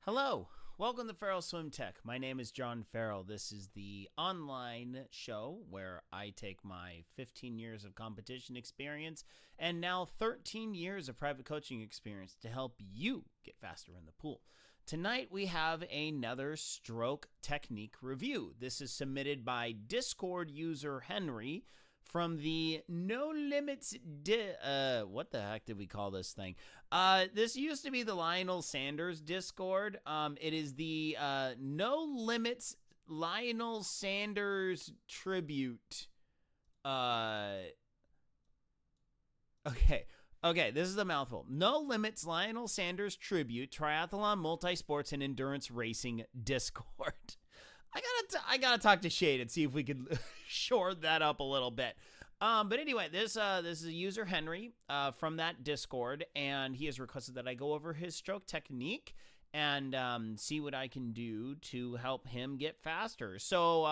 Hello, welcome to Farrell Swim Tech. My name is John Farrell. This is the online show where I take my 15 years of competition experience and now 13 years of private coaching experience to help you get faster in the pool. Tonight we have another stroke technique review. This is submitted by Discord user Henry from the No Limits, what the heck did we call this thing? This used to be the Lionel Sanders Discord. It is the No Limits Lionel Sanders Tribute. Okay, this is a mouthful. No Limits Lionel Sanders Tribute Triathlon, Multisports, and Endurance Racing Discord. I gotta talk to Shade and see if we could shore that up a little bit. But anyway, this is a user Henry from that Discord, and he has requested that I go over his stroke technique and see what I can do to help him get faster. So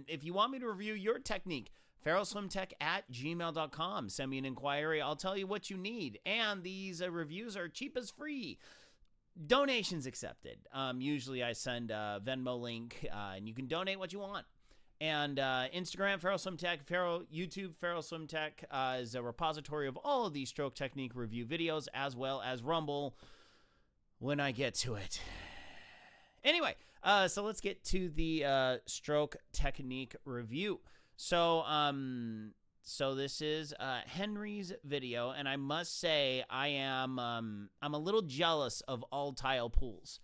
if you want me to review your technique, farrellswimtech@gmail.com. Send me an inquiry. I'll tell you what you need. And these reviews are cheap as free. Donations accepted. Usually I send a Venmo link, and you can donate what you want. And Instagram, Farrell Swim Tech, YouTube, Farrell Swim Tech is a repository of all of these stroke technique review videos, as well as Rumble when I get to it. Anyway, so let's get to the stroke technique review. So this is Henry's video, and I must say I'm a little jealous of all tile pools.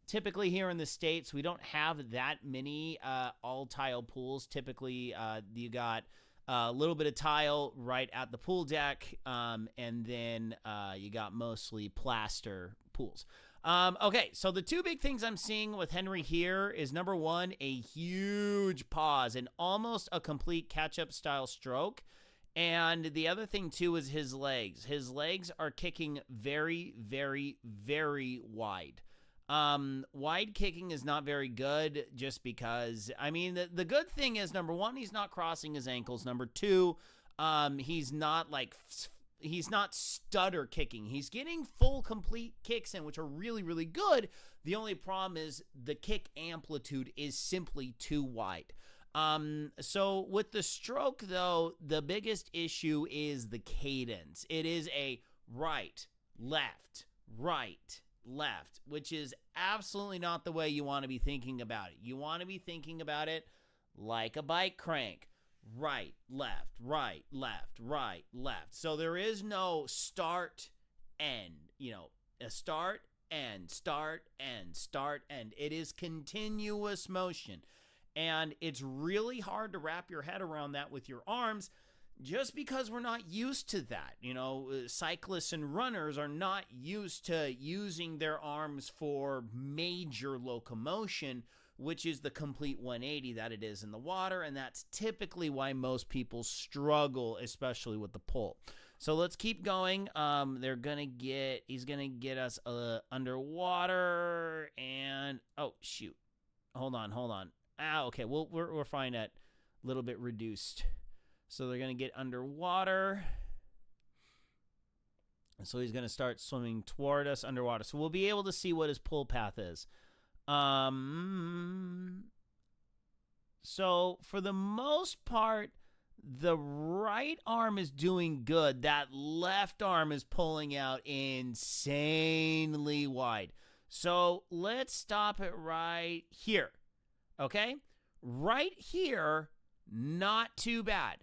Typically here in the States, we don't have that many all tile pools. Typically, you got a little bit of tile right at the pool deck, and then you got mostly plaster pools. Okay, so the two big things I'm seeing with Henry here is, number one, a huge pause and almost a complete catch-up style stroke. And the other thing, too, is his legs. His legs are kicking very, very, very wide. Wide kicking is not very good just because, I mean, the good thing is, number one, he's not crossing his ankles. Number two, he's not stutter kicking. He's getting full, complete kicks in, which are really, really good. The only problem is the kick amplitude is simply too wide. So with the stroke, though, the biggest issue is the cadence. It is a right, left, which is absolutely not the way you want to be thinking about it. You want to be thinking about it like a bike crank. Right, left, right, left, right, left. So there is no start, end, a start, end, start, end, start, end. It is continuous motion. And it's really hard to wrap your head around that with your arms just because we're not used to that. Cyclists and runners are not used to using their arms for major locomotion, which is the complete 180 that it is in the water, and that's typically why most people struggle, especially with the pull. So let's keep going. He's gonna get us underwater, and oh shoot, hold on. Okay, we're fine at a little bit reduced. So they're gonna get underwater. And so he's gonna start swimming toward us underwater. So we'll be able to see what his pull path is. So for the most part, the right arm is doing good. That left arm is pulling out insanely wide. So let's stop it right here. Okay? Right here, not too bad.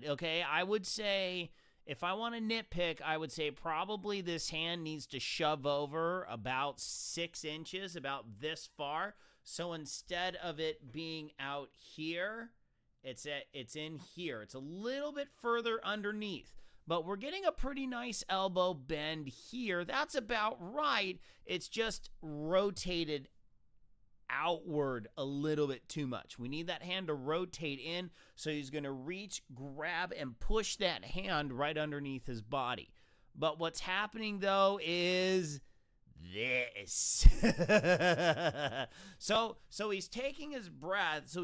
Okay? I would say, if I want to nitpick, I would say probably this hand needs to shove over about 6 inches, about this far. So instead of it being out here, it's in here. It's a little bit further underneath. But we're getting a pretty nice elbow bend here. That's about right. It's just rotated outward a little bit too much. We need that hand to rotate in, so he's going to reach, grab, and push that hand right underneath his body. But what's happening, though, is this. So he's taking his breath.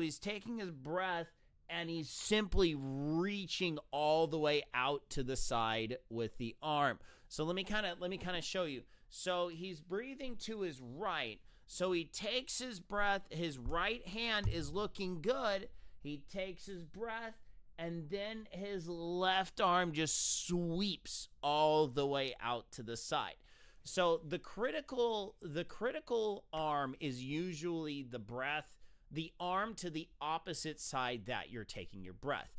And he's simply reaching all the way out to the side with the arm. So let me kind of show you. So he's breathing to his right. So he takes his breath. His right hand is looking good. He takes his breath, and then his left arm just sweeps all the way out to the side. So the critical arm is usually the breath, the arm to the opposite side that you're taking your breath,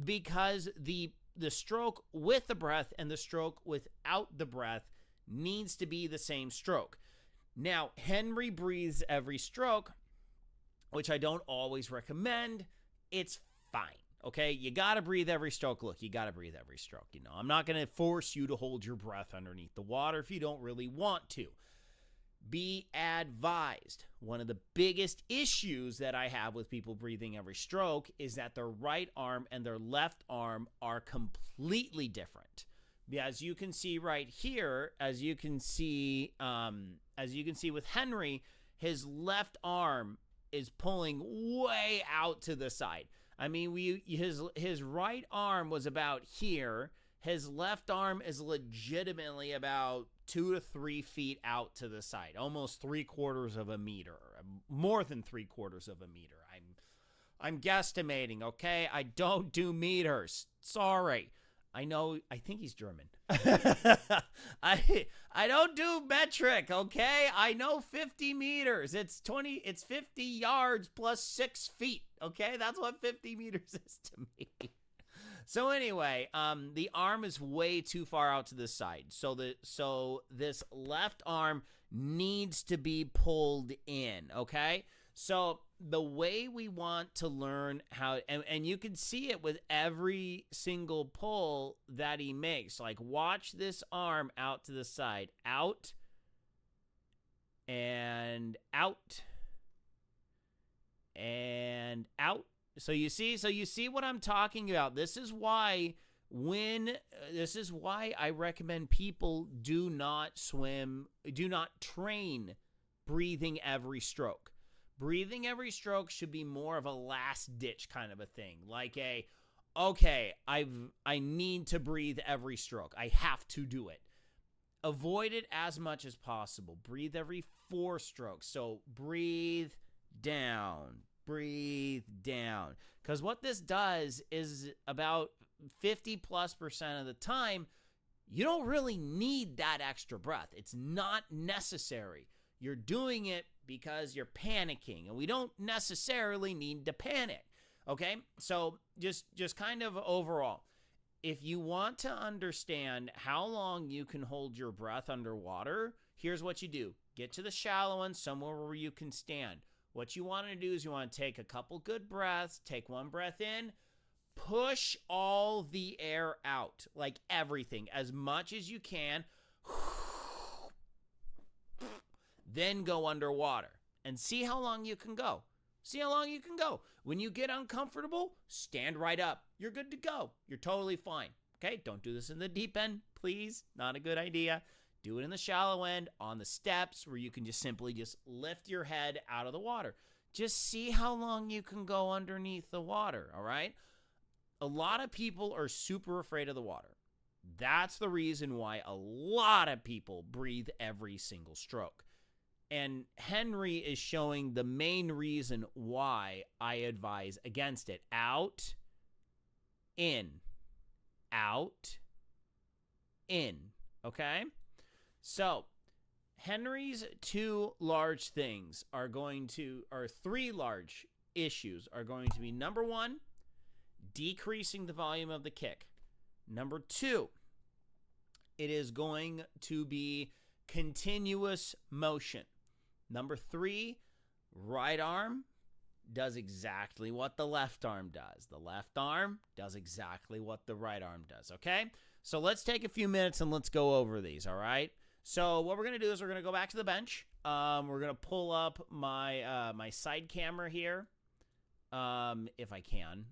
because the stroke with the breath and the stroke without the breath needs to be the same stroke. Now, Henry breathes every stroke, which I don't always recommend. It's fine, okay? You got to breathe every stroke. Look, you got to breathe every stroke. You know, I'm not going to force you to hold your breath underneath the water if you don't really want to. Be advised, one of the biggest issues that I have with people breathing every stroke is that their right arm and their left arm are completely different. As you can see right here, as you can see with Henry, his left arm is pulling way out to the side. I mean, his right arm was about here. His left arm is legitimately about 2 to 3 feet out to the side, almost 3/4 of a meter, more than 3/4 of a meter. I'm guesstimating, okay? I don't do meters. Sorry. I know, I think he's German. I don't do metric, okay? I know 50 meters. It's 50 yards plus 6 feet, okay? That's what 50 meters is to me. So anyway, the arm is way too far out to the side. So this left arm needs to be pulled in, okay? So the way we want to learn how, and you can see it with every single pull that he makes. Like, watch this arm out to the side. Out and out and out. So you see what I'm talking about. This is why I recommend people do not train breathing every stroke. Breathing every stroke should be more of a last ditch kind of a thing. Like I need to breathe every stroke. I have to do it. Avoid it as much as possible. Breathe every 4 strokes. So breathe down. Breathe down. Because what this does is about 50+% of the time, you don't really need that extra breath. It's not necessary. You're doing it because you're panicking, and we don't necessarily need to panic, okay? So just kind of overall, if you want to understand how long you can hold your breath underwater, here's what you do. Get to the shallow end, somewhere where you can stand. What you want to do is you want to take a couple good breaths, take one breath in, push all the air out, like everything, as much as you can. Then go underwater and see how long you can go. See how long you can go. When you get uncomfortable, stand right up. You're good to go. You're totally fine. Okay? Don't do this in the deep end, please. Not a good idea. Do it in the shallow end, on the steps, where you can just simply lift your head out of the water. Just see how long you can go underneath the water, all right? A lot of people are super afraid of the water. That's the reason why a lot of people breathe every single stroke. And Henry is showing the main reason why I advise against it. Out, in, out, in, okay? So, Henry's 3 large issues are going to be, number 1, decreasing the volume of the kick. Number 2, it is going to be continuous motion. Number 3, right arm does exactly what the left arm does. The left arm does exactly what the right arm does, okay? So let's take a few minutes and let's go over these, all right? So what we're going to do is we're going to go back to the bench. We're going to pull up my my side camera here, if I can.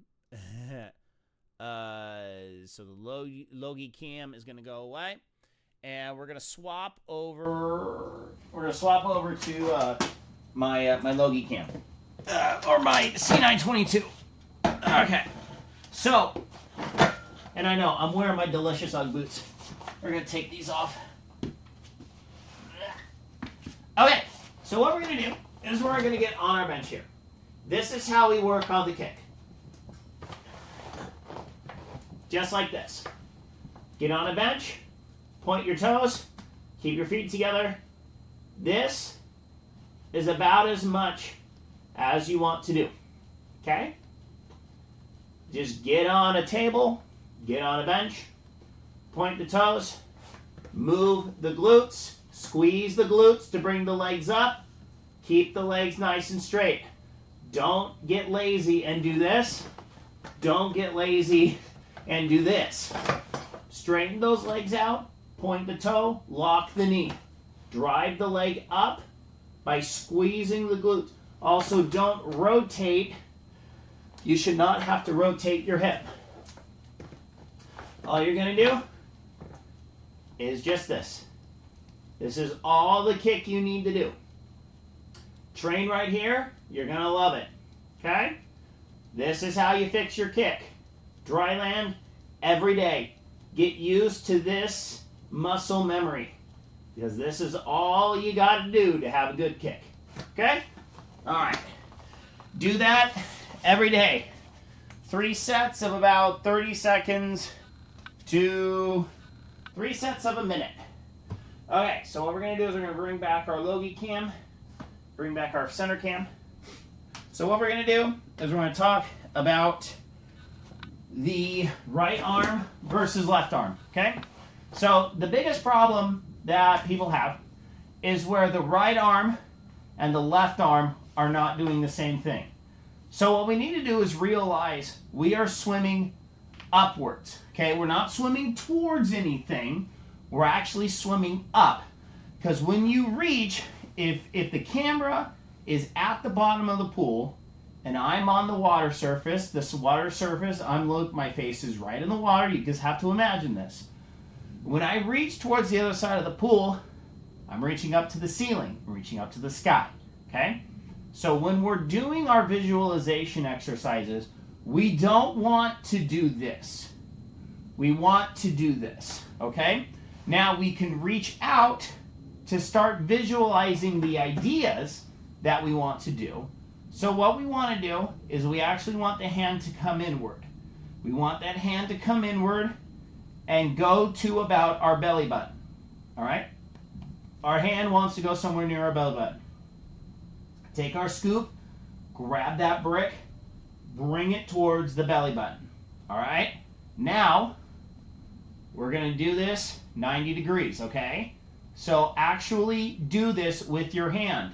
So the Logie cam is going to go away. And we're gonna swap over. We're gonna swap over to my Logie cam, or my C922. Okay. So, and I know I'm wearing my delicious UGG boots. We're going to take these off. Okay, so what we're going to do is we're going to get on our bench here. This is how we work on the kick. Just like this. Get on a bench, point your toes, keep your feet together. This is about as much as you want to do. Okay? Just get on a table, get on a bench, point the toes, move the glutes, squeeze the glutes to bring the legs up, keep the legs nice and straight. Don't get lazy and do this. Don't get lazy and do this. Straighten those legs out, point the toe, lock the knee. Drive the leg up by squeezing the glutes. Also, don't rotate. You should not have to rotate your hip. All you're going to do is just this. This is all the kick you need to do. Train right here. You're going to love it. Okay? This is how you fix your kick. Dry land every day. Get used to this muscle memory, because this is all you got to do to have a good kick. Okay? All right. Do that every day. 3 sets of about 30 seconds to 3 sets of a minute. Okay, so what we're going to do is we're going to bring back our Logie cam, bring back our center cam. So what we're going to do is we're going to talk about the right arm versus left arm, okay? So the biggest problem that people have is where the right arm and the left arm are not doing the same thing. So what we need to do is realize we are swimming upwards, okay? We're not swimming towards anything. We're actually swimming up. Because when you reach, if the camera is at the bottom of the pool and I'm on the water surface, this water surface, my face is right in the water. You just have to imagine this. When I reach towards the other side of the pool, I'm reaching up to the ceiling, I'm reaching up to the sky, okay? So when we're doing our visualization exercises, we don't want to do this. We want to do this, okay? Now we can reach out to start visualizing the ideas that we want to do. So what we want to do is we actually want the hand to come inward. We want that hand to come inward and go to about our belly button, all right? Our hand wants to go somewhere near our belly button. Take our scoop, grab that brick, bring it towards the belly button, all right? Now, we're going to do this 90 degrees, okay? So actually do this with your hand.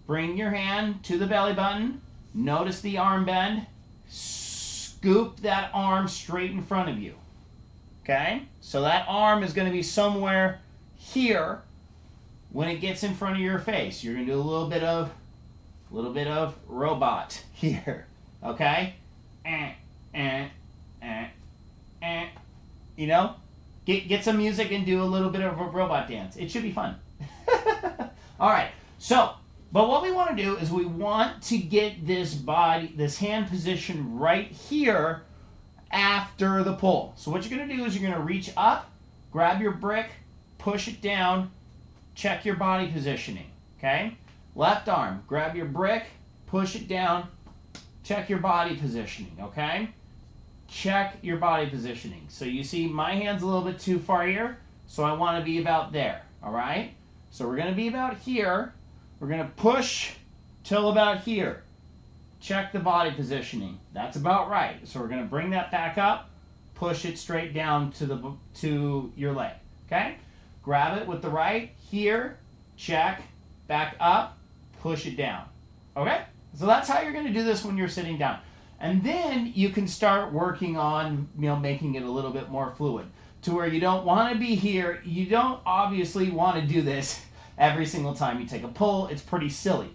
Bring your hand to the belly button. Notice the arm bend. Scoop that arm straight in front of you, okay? So that arm is going to be somewhere here when it gets in front of your face. You're going to do a little bit of robot here, okay? You know, get some music and do a little bit of a robot dance. It should be fun. All right. So, but what we want to do is we want to get this hand position right here after the pull. So what you're going to do is you're going to reach up, grab your brick, push it down, check your body positioning, okay? Left arm, grab your brick, push it down, check your body positioning, okay? Check your body positioning. So you see my hand's a little bit too far here, so I want to be about there, all right? So we're going to be about here. We're going to push till about here. Check the body positioning. That's about right. So we're going to bring that back up, push it straight down to your leg, okay? Grab it with the right, here, check, back up, push it down, okay? So that's how you're going to do this when you're sitting down. And then you can start working on, making it a little bit more fluid to where you don't want to be here. You don't obviously want to do this every single time you take a pull. It's pretty silly.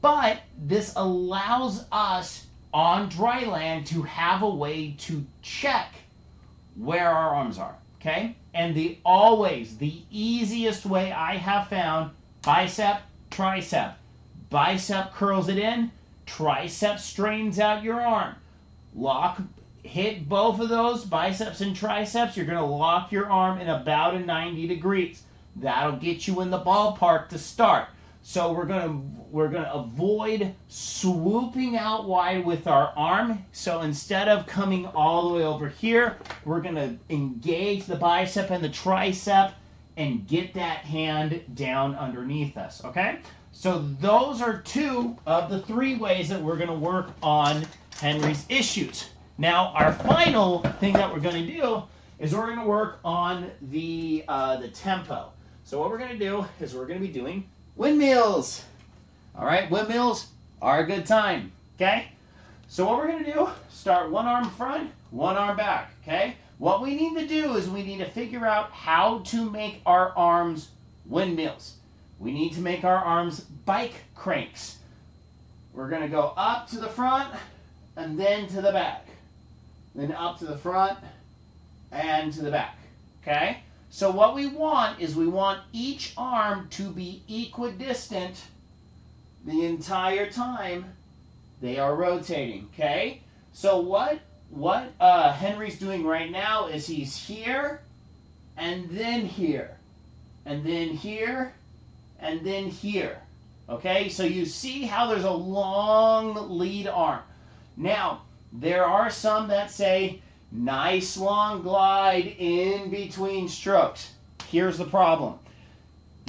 But this allows us on dry land to have a way to check where our arms are, okay? And the easiest way I have found, bicep, tricep. Bicep curls it in, tricep straightens out your arm. Lock hit both of those, biceps and triceps, you're going to lock your arm in about a 90 degrees. That'll get you in the ballpark to start. So we're gonna avoid swooping out wide with our arm. So instead of coming all the way over here, we're gonna engage the bicep and the tricep and get that hand down underneath us, okay? So those are 2 of the 3 ways that we're gonna work on Henry's issues. Now, our final thing that we're gonna do is we're gonna work on the tempo. So what we're gonna do is we're gonna be doing windmills. All right, windmills are a good time, okay? So what we're gonna do, start one arm front, one arm back, okay? What we need to do is we need to figure out how to make our arms windmills. We need to make our arms bike cranks. We're gonna go up to the front and then to the back. Then up to the front and to the back, okay? So what we want is we want each arm to be equidistant the entire time they are rotating, okay? So what Henry's doing right now is he's here and then here and then here and then here, okay? So you see how there's a long lead arm. Now, there are some that say, nice long glide in between strokes. Here's the problem.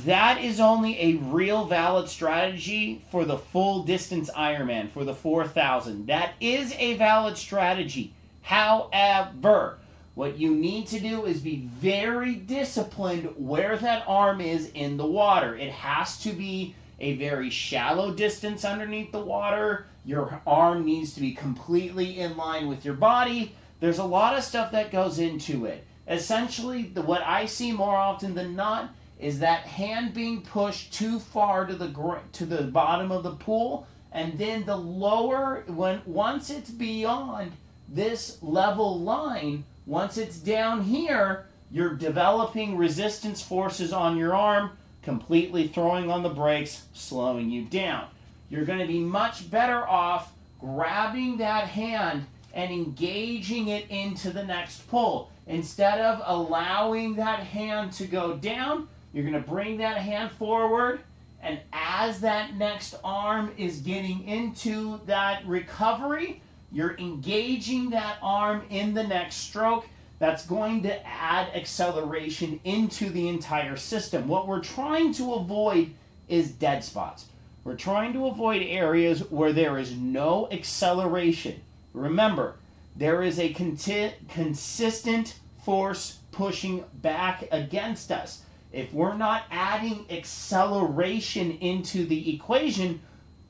That is only a real valid strategy for the full distance Ironman, for the 4,000. That is a valid strategy. However, what you need to do is be very disciplined where that arm is in the water. It has to be a very shallow distance underneath the water. Your arm needs to be completely in line with your body. There's a lot of stuff that goes into it. Essentially, what I see more often than not is that hand being pushed too far to the bottom of the pool, and then the lower, once it's beyond this level line, once it's down here, you're developing resistance forces on your arm, completely throwing on the brakes, slowing you down. You're going to be much better off grabbing that hand and engaging it into the next pull. Instead of allowing that hand to go down, you're going to bring that hand forward, and as that next arm is getting into that recovery, you're engaging that arm in the next stroke. That's going to add acceleration into the entire system. What we're trying to avoid is dead spots. We're trying to avoid areas where there is no acceleration. Remember, there is a consistent force pushing back against us. If we're not adding acceleration into the equation,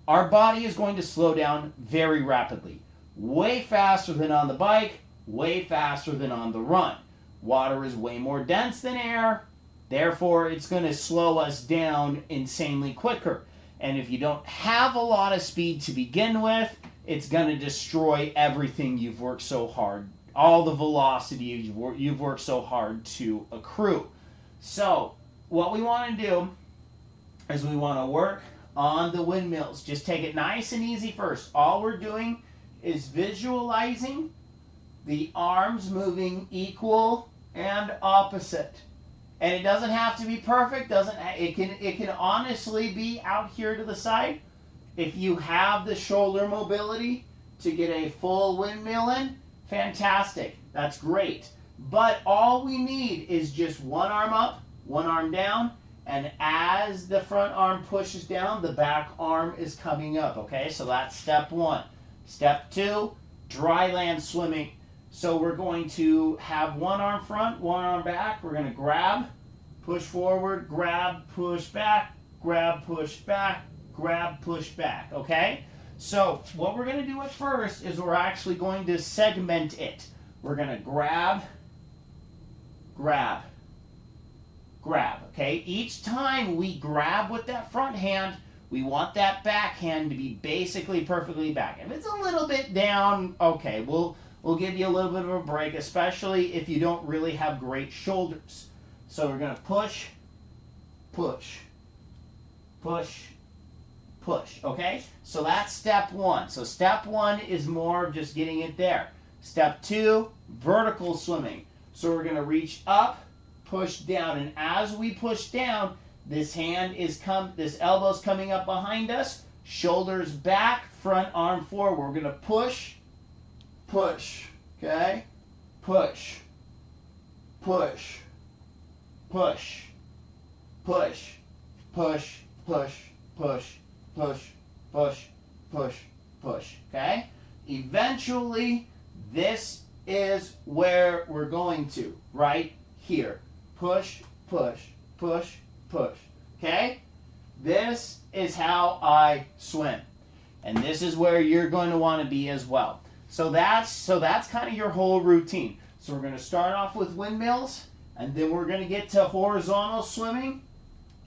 our body is going to slow down very rapidly. Way faster than on the bike, way faster than on the run. Water is way more dense than air, therefore it's going to slow us down insanely quicker. And if you don't have a lot of speed to begin with, it's going to destroy everything you've worked so hard, all the velocity you've worked so hard to accrue. So what we want to do is we want to work on the windmills. Just take it nice and easy first. All we're doing is visualizing the arms moving equal and opposite. And it doesn't have to be perfect. It can honestly be out here to the side. If you have the shoulder mobility to get a full windmill in, fantastic. That's great. But all we need is just one arm up, one arm down, and as the front arm pushes down, the back arm is coming up, okay? So that's step one. Step two, dry land swimming. So we're going to have one arm front, one arm back. We're going to grab, push forward, grab, push back, grab, push back, grab, push back, okay? So what we're going to do at first is we're actually going to segment it. We're going to grab, grab, grab, okay? Each time we grab with that front hand, we want that back hand to be basically perfectly back. If it's a little bit down, okay, we'll give you a little bit of a break, especially if you don't really have great shoulders. So we're going to push, push, push, push, okay? So that's step one. So step one is more of just getting it there. Step 2, vertical swimming. So we're going to reach up, push down, and as we push down, this elbow's coming up behind us, shoulders back, front arm forward. We're going to push, push, okay? Push, push, push, push, push, push, push, push, push, push, push, okay? Eventually, this is where we're going to, right here. Push, push, push, push, okay? This is how I swim. And this is where you're going to want to be as well. So that's kind of your whole routine. So we're going to start off with windmills, and then we're going to get to horizontal swimming,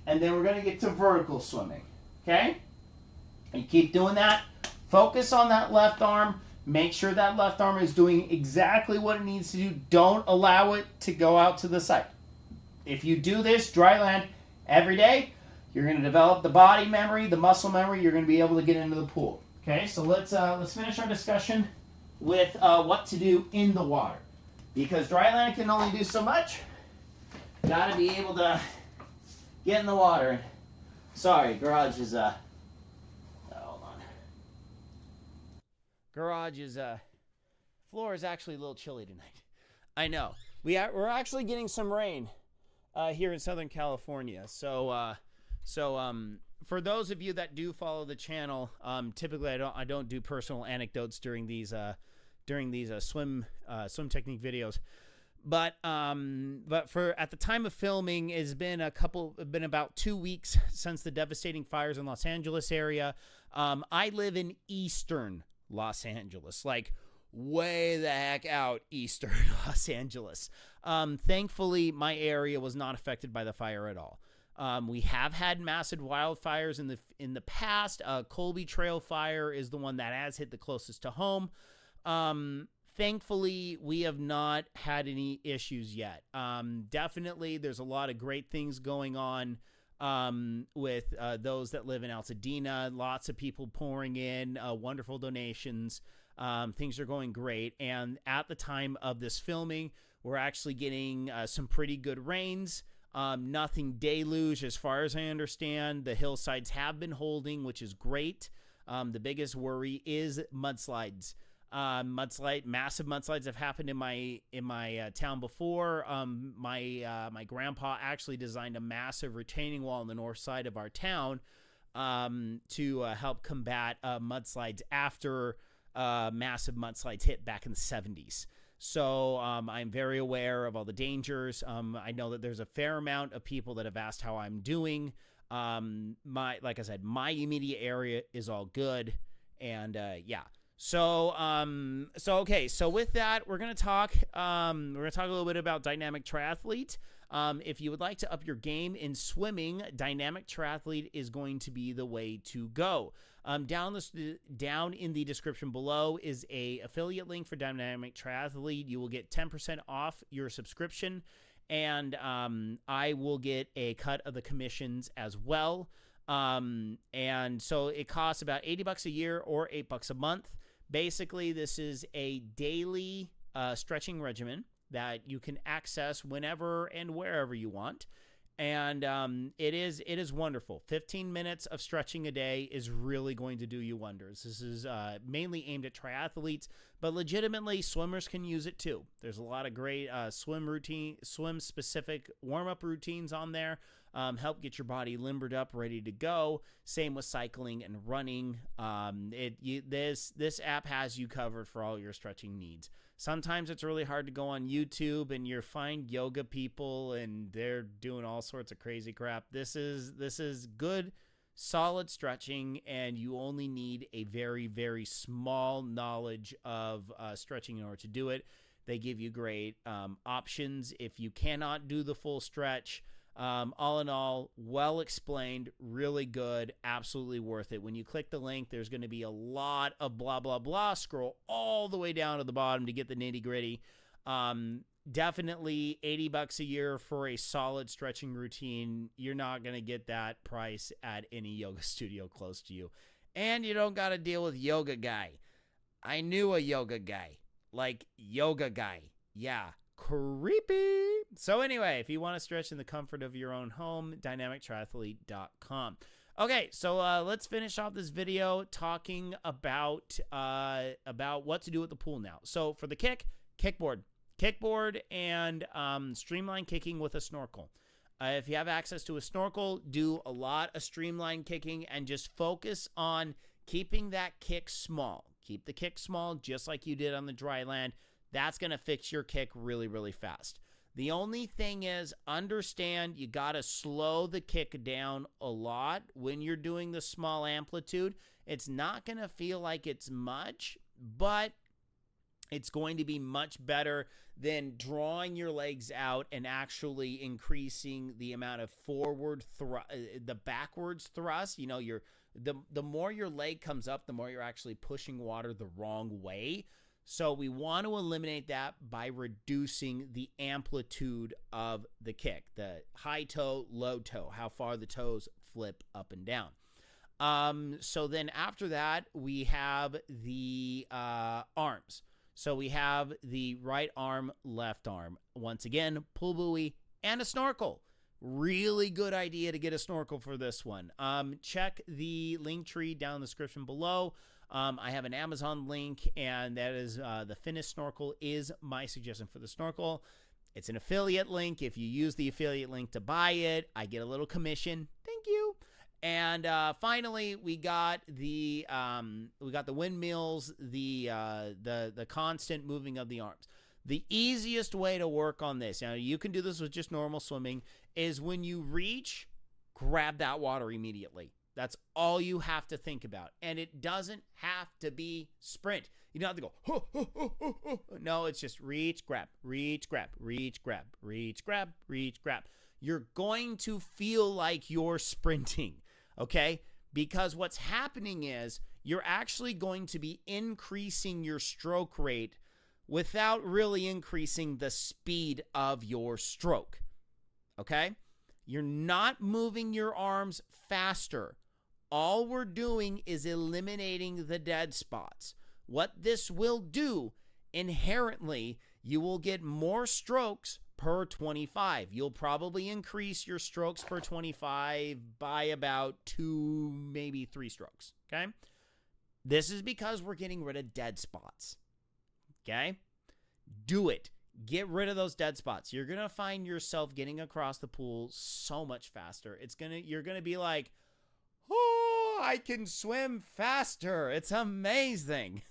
and then we're going to get to vertical swimming. Okay? And keep doing that. Focus on that left arm. Make sure that left arm is doing exactly what it needs to do. Don't allow it to go out to the side. If you do this dry land every day, you're going to develop the body memory, the muscle memory. You're going to be able to get into the pool. Okay, so let's finish our discussion with what to do in the water. Because dry land can only do so much. Got to be able to get in the water. Sorry, garage is hold on. Garage is floor is actually a little chilly tonight. I know. We're actually getting some rain here in Southern California. So for those of you that do follow the channel, typically I don't do personal anecdotes during these swim technique videos, but for at the time of filming, it's been about 2 weeks since the devastating fires in Los Angeles area. I live in eastern Los Angeles, like way the heck out eastern Los Angeles. Thankfully, my area was not affected by the fire at all. We have had massive wildfires in the past. Colby Trail fire is the one that has hit the closest to home. Thankfully, we have not had any issues yet. Definitely, there's a lot of great things going on with those that live in Altadena. Lots of people pouring in wonderful donations. Things are going great. And at the time of this filming, we're actually getting some pretty good rains. Nothing deluge as far as I understand. The hillsides have been holding, which is great. The biggest worry is mudslides. Massive mudslides have happened in my town before. My grandpa actually designed a massive retaining wall on the north side of our town to help combat mudslides after massive mudslides hit back in the 70s. So I'm very aware of all the dangers. I know that there's a fair amount of people that have asked how I'm doing. Like I said, my immediate area is all good, and yeah. So okay. So with that, we're gonna talk. We're gonna talk a little bit about Dynamic Triathlete. If you would like to up your game in swimming, Dynamic Triathlete is going to be the way to go. Down in the description below is a affiliate link for Dynamic Triathlete. You will get 10% off your subscription, and I will get a cut of the commissions as well. And so it costs about $80 a year or $8 a month. Basically, this is a daily stretching regimen that you can access whenever and wherever you want. And it is wonderful. 15 minutes of stretching a day is really going to do you wonders. This is mainly aimed at triathletes, but legitimately swimmers can use it too. There's a lot of great swim-specific warm-up routines on there. Help get your body limbered up, ready to go. Same with cycling and running. This app has you covered for all your stretching needs. Sometimes it's really hard to go on YouTube and you find yoga people and they're doing all sorts of crazy crap. This is good, solid stretching, and you only need a very, very small knowledge of stretching in order to do it. They give you great options if you cannot do the full stretch. All in all, well explained, really good, absolutely worth it. When you click the link, there's going to be a lot of blah, blah, blah. Scroll all the way down to the bottom to get the nitty gritty. Definitely $80 a year for a solid stretching routine. You're not going to get that price at any yoga studio close to you. And you don't got to deal with yoga guy. I knew a yoga guy. like yoga guy. Yeah, creepy. So anyway, if you want to stretch in the comfort of your own home, dynamictriathlete.com. Okay, so let's finish off this video talking about what to do with the pool now. So for the kickboard, and streamline kicking with a snorkel. If you have access to a snorkel, do a lot of streamline kicking and just focus on keeping that kick small. Keep the kick small just like you did on the dry land. That's going to fix your kick really, really fast. The only thing is, understand you got to slow the kick down a lot when you're doing the small amplitude. It's not going to feel like it's much, but it's going to be much better than drawing your legs out and actually increasing the amount of forward thrust, the backwards thrust. You know, the more your leg comes up, the more you're actually pushing water the wrong way. So we want to eliminate that by reducing the amplitude of the kick, the high toe, low toe, how far the toes flip up and down. So then after that, we have the arms. So we have the right arm, left arm. Once again, pull buoy and a snorkel. Really good idea to get a snorkel for this one. Check the link tree down in the description below. I have an Amazon link, and that is the Finnish snorkel is my suggestion for the snorkel. It's an affiliate link. If you use the affiliate link to buy it, I get a little commission. Thank you. And finally, we got the windmills, the constant moving of the arms. The easiest way to work on this, now you can do this with just normal swimming, is when you reach, grab that water immediately. That's all you have to think about. And it doesn't have to be sprint. You don't have to go, ho, ho, ho, ho, ho. No, it's just reach, grab, reach, grab, reach, grab, reach, grab, reach, grab. You're going to feel like you're sprinting, okay? Because what's happening is you're actually going to be increasing your stroke rate without really increasing the speed of your stroke, okay? You're not moving your arms faster. All we're doing is eliminating the dead spots. What this will do, inherently, you will get more strokes per 25. You'll probably increase your strokes per 25 by about 2, maybe 3 strokes, okay? This is because we're getting rid of dead spots, okay? Do it. Get rid of those dead spots. You're going to find yourself getting across the pool so much faster. You're going to be like, oh, I can swim faster. It's amazing.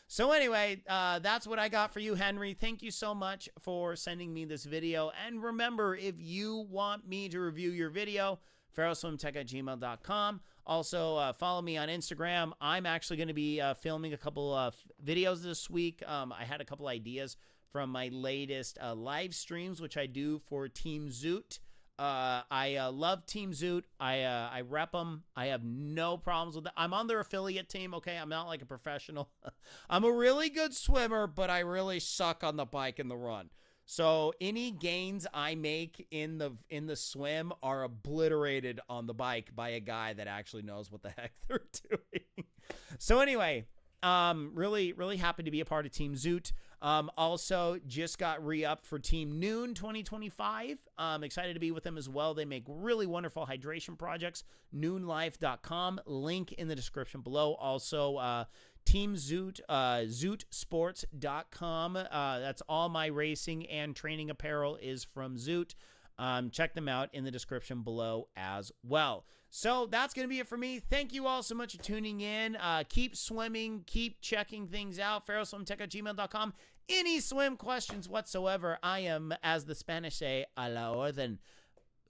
So anyway, that's what I got for you, Henry. Thank you so much for sending me this video. And remember, if you want me to review your video, feralswimtech@gmail.com. Also, follow me on Instagram. I'm actually going to be filming a couple of videos this week. I had a couple ideas from my latest live streams, which I do for Team Zoot. I love Team Zoot. I rep them. I have no problems with that. I'm on their affiliate team, okay? I'm not like a professional. I'm a really good swimmer, but I really suck on the bike and the run. So any gains I make in the swim are obliterated on the bike by a guy that actually knows what the heck they're doing. So anyway, really, really happy to be a part of Team Zoot. Also just got re-upped for Team Noon 2025. Excited to be with them as well. They make really wonderful hydration projects. Noonlife.com. Link in the description below. Also, Team Zoot, zootsports.com. That's all my racing and training apparel is from Zoot. Check them out in the description below as well. So that's going to be it for me. Thank you all so much for tuning in. Keep swimming. Keep checking things out. feralswimtech@gmail.com. Any swim questions whatsoever, I am, as the Spanish say, a la orden.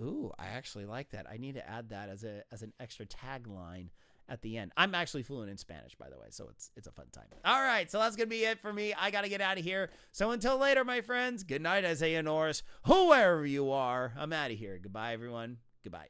Ooh, I actually like that. I need to add that as an extra tagline at the end. I'm actually fluent in Spanish, by the way, so it's a fun time. All right, so that's going to be it for me. I got to get out of here. So until later, my friends, good night, Isaiah Norris. Whoever you are, I'm out of here. Goodbye, everyone. Goodbye.